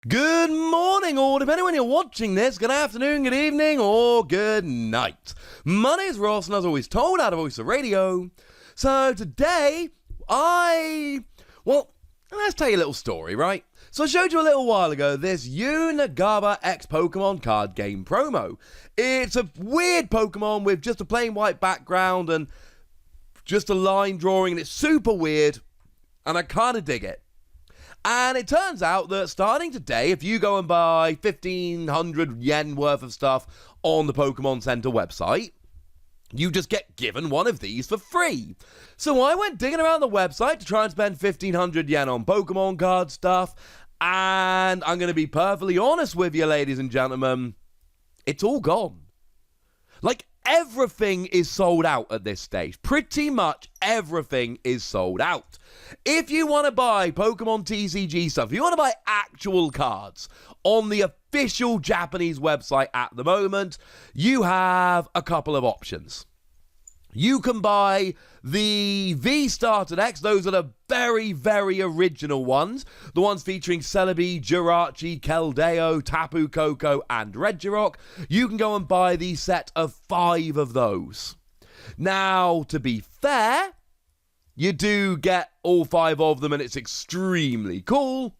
Good morning, or depending when you're watching this, good afternoon, good evening, or good night. My name is Ross, and as always told out of Voice of Radio. So today, let's tell you a little story, right? So I showed you a little while ago this Unagaba X Pokemon card game promo. It's a weird Pokemon with just a plain white background and just a line drawing, and it's super weird, and I kind of dig it. And it turns out that starting today, if you go and buy 1,500 yen worth of stuff on the Pokemon Center website, you just get given one of these for free. So I went digging around the website to try and spend 1,500 yen on Pokemon card stuff, and I'm going to be perfectly honest with you, ladies and gentlemen, it's all gone. Like, everything is sold out at this stage. Pretty much everything is sold out. If you want to buy Pokemon TCG stuff, if you want to buy actual cards on the official Japanese website at the moment, you have a couple of options. You can buy the V-Starter X. Those are the very, very original ones. The ones featuring Celebi, Jirachi, Keldeo, Tapu Koko, and Regirock. You can go and buy the set of 5 of those. Now, to be fair, you do get all 5 of them, and it's extremely cool.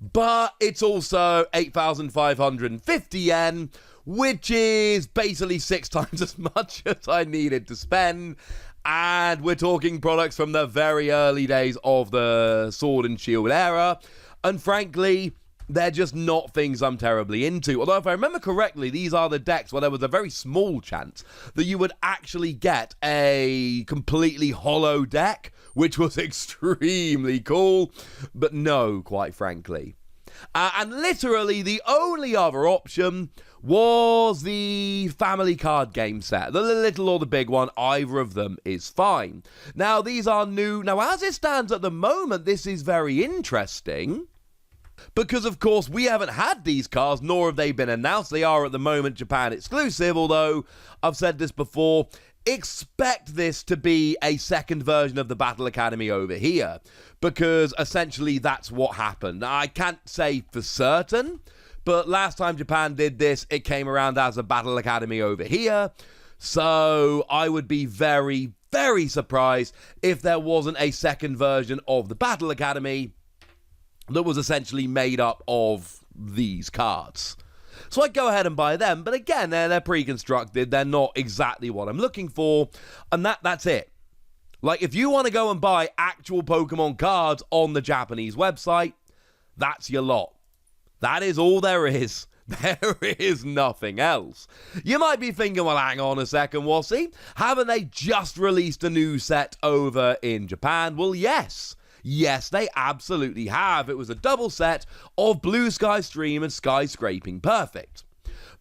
But it's also 8,550 yen, which is basically 6 times as much as I needed to spend. And we're talking products from the very early days of the Sword and Shield era. And frankly, they're just not things I'm terribly into. Although, if I remember correctly, these are the decks where there was a very small chance that you would actually get a completely hollow deck, which was extremely cool. But no, quite frankly. And literally, the only other option was the family card game set. The little or the big one, either of them is fine. Now, these are new. Now, as it stands at the moment, this is very interesting. Because, of course, we haven't had these cards, nor have they been announced. They are, at the moment, Japan exclusive, although, I've said this before, expect this to be a second version of the Battle Academy over here. Because, essentially, that's what happened. I can't say for certain, but last time Japan did this, it came around as a Battle Academy over here. So, I would be very, very surprised if there wasn't a second version of the Battle Academy that was essentially made up of these cards. So I'd go ahead and buy them, but again, they're pre-constructed, they're not exactly what I'm looking for, and that's it. Like, if you want to go and buy actual Pokemon cards on the Japanese website, that's your lot. That is all there is. There is nothing else. You might be thinking, well, hang on a second, Wassy. Haven't they just released a new set over in Japan? Well, yes. Yes, they absolutely have. It was a double set of Blue Sky Stream and Skyscraping Perfect.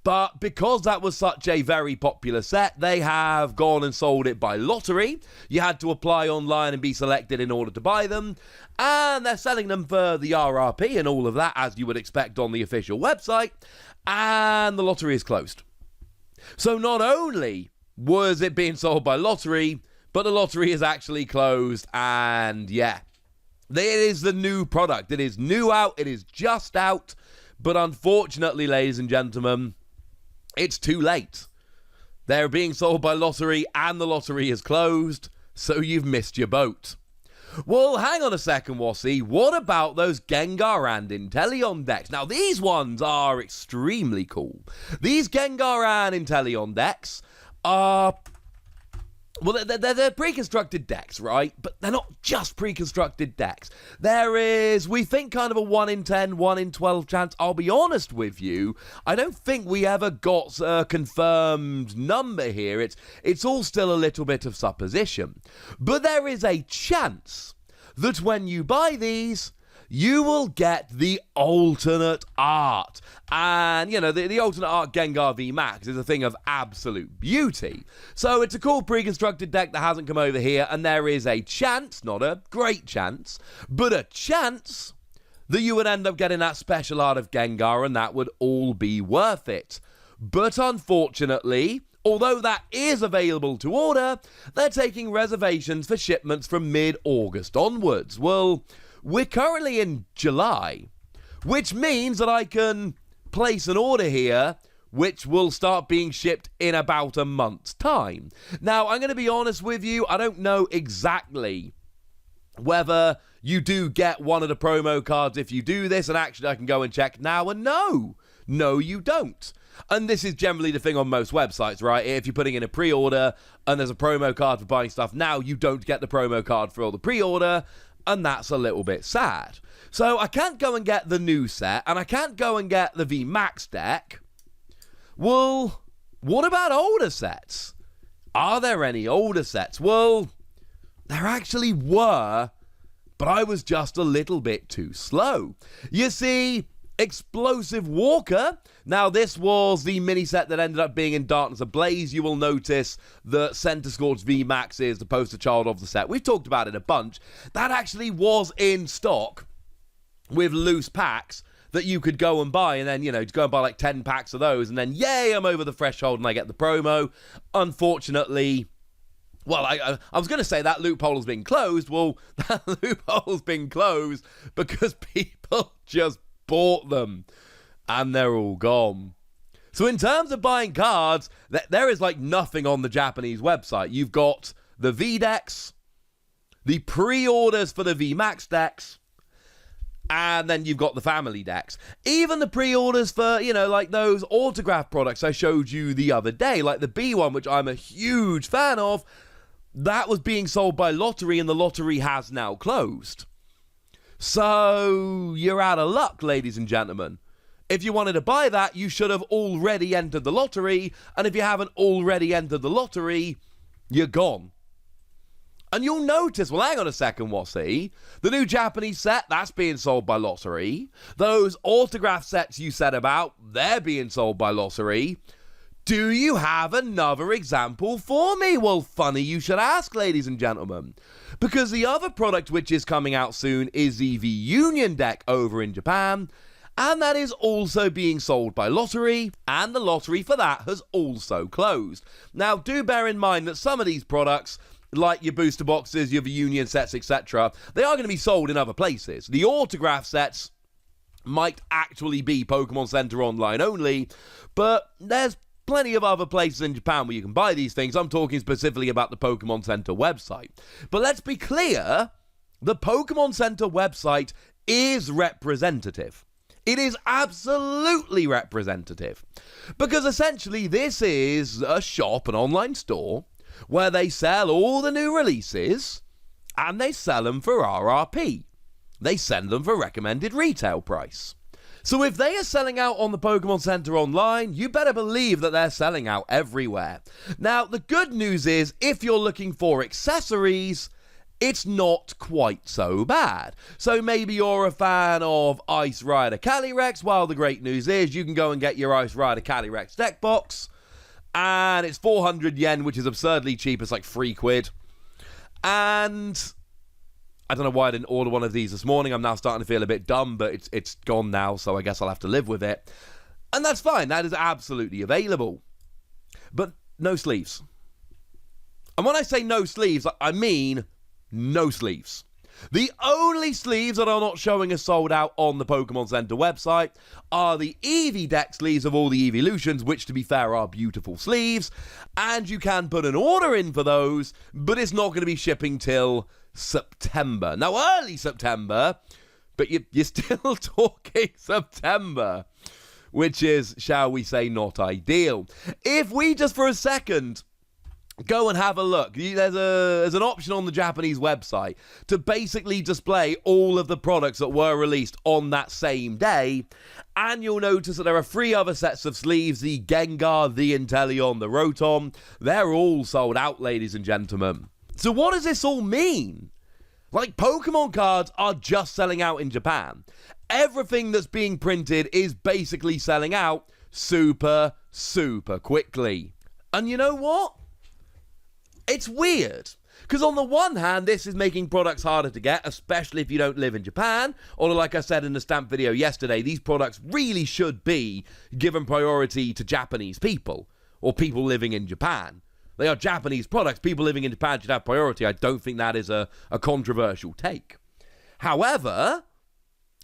But because that was such a very popular set, they have gone and sold it by lottery. You had to apply online and be selected in order to buy them. And they're selling them for the RRP and all of that, as you would expect on the official website. And the lottery is closed. So not only was it being sold by lottery, but the lottery is actually closed. And yeah. It is the new product. It is new out. It is just out. But unfortunately, ladies and gentlemen, it's too late. They're being sold by lottery and the lottery is closed. So you've missed your boat. Well, hang on a second, Wassy. What about those Gengar and Intellion decks? Now, these ones are extremely cool. These Gengar and Intellion decks are... well, they're pre-constructed decks, right? But they're not just pre-constructed decks. There is, we think, kind of a 1 in 10, 1 in 12 chance. I'll be honest with you, I don't think we ever got a confirmed number here. It's all still a little bit of supposition. But there is a chance that when you buy these, you will get the alternate art. And, you know, the alternate art Gengar V Max is a thing of absolute beauty. So it's a cool pre-constructed deck that hasn't come over here, and there is a chance, not a great chance, but a chance that you would end up getting that special art of Gengar, and that would all be worth it. But unfortunately, although that is available to order, they're taking reservations for shipments from mid-August onwards. Well, we're currently in July. which means that I can place an order here which will start being shipped in about a month's time. Now, I'm going to be honest with you, I don't know exactly whether you do get one of the promo cards if you do this, and actually I can go and check now, and no, you don't. And this is generally the thing on most websites, right? If you're putting in a pre-order and there's a promo card for buying stuff now, you don't get the promo card for all the pre-order, and that's a little bit sad. So I can't go and get the new set, and I can't go and get the VMAX deck. Well, what about older sets? Are there any older sets? Well, there actually were, but I was just a little bit too slow. You see, Explosive Walker. Now, this was the mini set that ended up being in Darkness Ablaze. You will notice that Center Scorch VMAX is the poster child of the set. We've talked about it a bunch. That actually was in stock with loose packs that you could go and buy, and then, you know, go and buy like 10 packs of those, and then, yay, I'm over the threshold and I get the promo. Unfortunately, well, I was going to say that loophole has been closed. Well, that loophole's been closed because people just bought them, and they're all gone. So in terms of buying cards, there is like nothing on the Japanese website. You've got the V-decks, the pre-orders for the VMAX decks, and then you've got the family decks. Even the pre-orders for, you know, like those autograph products I showed you the other day, like the B one, which I'm a huge fan of, that was being sold by lottery, and the lottery has now closed. So you're out of luck, ladies and gentlemen. If you wanted to buy that, you should have already entered the lottery, and if you haven't already entered the lottery, you're gone. And you'll notice, well, hang on a second, Wassy. The new Japanese set, that's being sold by lottery. Those autograph sets you said about, they're being sold by lottery. Do you have another example for me? Well, funny you should ask, ladies and gentlemen. Because the other product which is coming out soon is the V-Union deck over in Japan, and that is also being sold by lottery, and the lottery for that has also closed. Now, do bear in mind that some of these products, like your booster boxes, your V-Union sets, etc., they are going to be sold in other places. The autograph sets might actually be Pokemon Center Online only, but there's plenty of other places in Japan where you can buy these things. I'm talking specifically about the Pokemon Center website. But let's be clear, the Pokemon Center website is representative. It is absolutely representative. Because essentially this is a shop, an online store, where they sell all the new releases, and they sell them for RRP. They send them for recommended retail price. So if they are selling out on the Pokemon Center Online, you better believe that they're selling out everywhere. Now, the good news is, if you're looking for accessories, it's not quite so bad. So maybe you're a fan of Ice Rider Cali Rex. Well, the great news is you can go and get your Ice Rider Cali Rex deck box, and it's 400 yen, which is absurdly cheap. It's like £3. And I don't know why I didn't order one of these this morning. I'm now starting to feel a bit dumb, but it's gone now, so I guess I'll have to live with it. And that's fine. That is absolutely available. But no sleeves. And when I say no sleeves, I mean no sleeves. The only sleeves that are not showing as sold out on the Pokemon Center website are the Eevee deck sleeves of all the Eeveelutions, which, to be fair, are beautiful sleeves. And you can put an order in for those, but it's not going to be shipping till September. Now, early September, but you're still talking September, which is, shall we say, not ideal. If we just for a second go and have a look, there's an option on the Japanese website to basically display all of the products that were released on that same day, and you'll notice that there are 3 other sets of sleeves: the Gengar, the Intellion, the Rotom. They're all sold out, ladies and gentlemen. So what does this all mean? Like, Pokemon cards are just selling out in Japan. Everything that's being printed is basically selling out super, super quickly. And you know what? It's weird. Because on the one hand, this is making products harder to get, especially if you don't live in Japan. Although, like I said in the stamp video yesterday, these products really should be given priority to Japanese people, or people living in Japan. They are Japanese products. People living in Japan should have priority. I don't think that is a controversial take. However,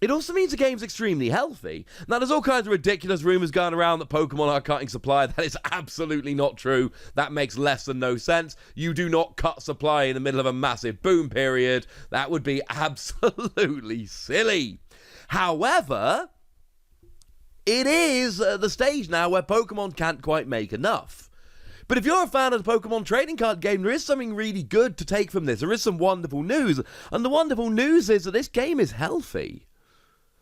It also means the game's extremely healthy. Now, there's all kinds of ridiculous rumors going around that Pokemon are cutting supply. That is absolutely not true. That makes less than no sense. You do not cut supply in the middle of a massive boom period. That would be absolutely silly. However, it is the stage now where Pokemon can't quite make enough. But if you're a fan of the Pokemon trading card game, there is something really good to take from this. There is some wonderful news. And the wonderful news is that this game is healthy.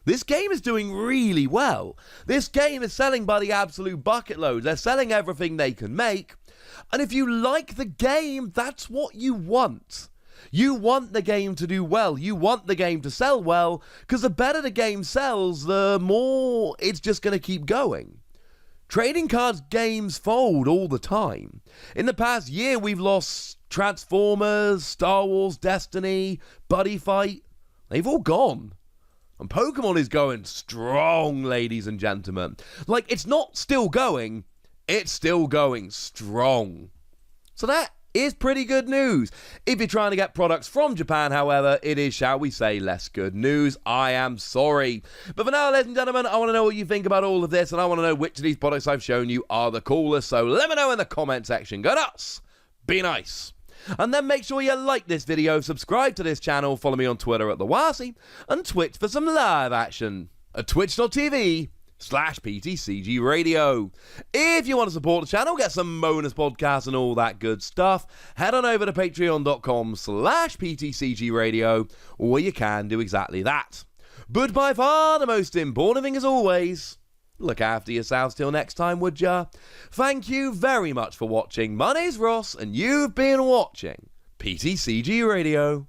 This game is doing really well. This game is selling by the absolute bucket load. They're selling everything they can make. And if you like the game, that's what you want. You want the game to do well. You want the game to sell well, because the better the game sells, the more it's just going to keep going. Trading cards games fold all the time. In the past year, we've lost Transformers, Star Wars, Destiny, Buddy Fight. They've all gone. And Pokemon is going strong, ladies and gentlemen. Like, it's not still going, it's still going strong. So that is pretty good news. If you're trying to get products from Japan, however, it is, shall we say, less good news. I am sorry. But for now, ladies and gentlemen, I want to know what you think about all of this, and I want to know which of these products I've shown you are the coolest. So let me know in the comment section. Go nuts! Be nice! And then make sure you like this video, subscribe to this channel, follow me on Twitter at TheWasi, and Twitch for some live action at twitch.tv/PTCG Radio. If you want to support the channel, get some bonus podcasts and all that good stuff, head on over to patreon.com/PTCG Radio, where you can do exactly that. But by far the most important thing, as always, look after yourselves till next time, would ya? Thank you very much for watching. My name's Ross, and you've been watching PTCG Radio.